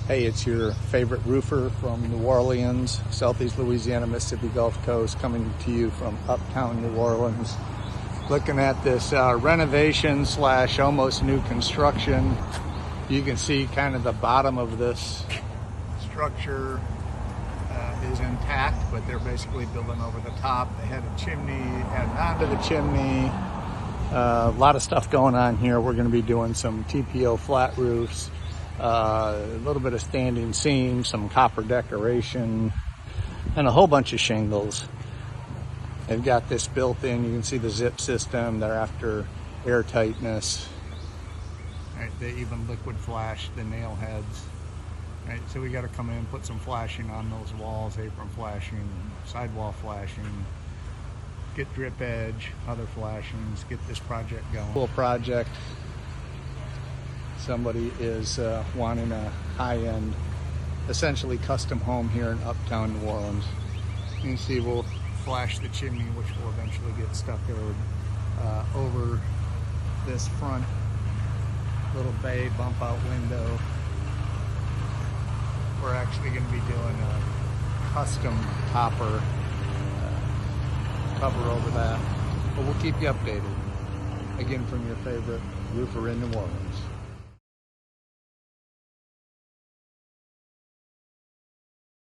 Hey, it's your favorite roofer from New Orleans, Southeast Louisiana, Mississippi Gulf Coast, coming to you from Uptown, New Orleans. Looking at this renovation / almost new construction. You can see kind of the bottom of this structure is intact, but they're basically building over the top. They had a chimney added onto the chimney. A lot of stuff going on here. We're going to be doing some TPO flat roofs. A little bit of standing seam, some copper decoration, and a whole bunch of shingles. They've got this built in. You can see the zip system. They're after airtightness. Right, they even liquid flash the nail heads. Right, so we got to come in, put some flashing on those walls, apron flashing, sidewall flashing, get drip edge, other flashings, get this project going. Cool project. Somebody is wanting a high-end, essentially custom home here in Uptown, New Orleans. You can see we'll flash the chimney, which will eventually get stuccoed over this front little bay bump out window. We're actually going to be doing a custom topper cover over that, but we'll keep you updated. Again, from your favorite roofer in New Orleans.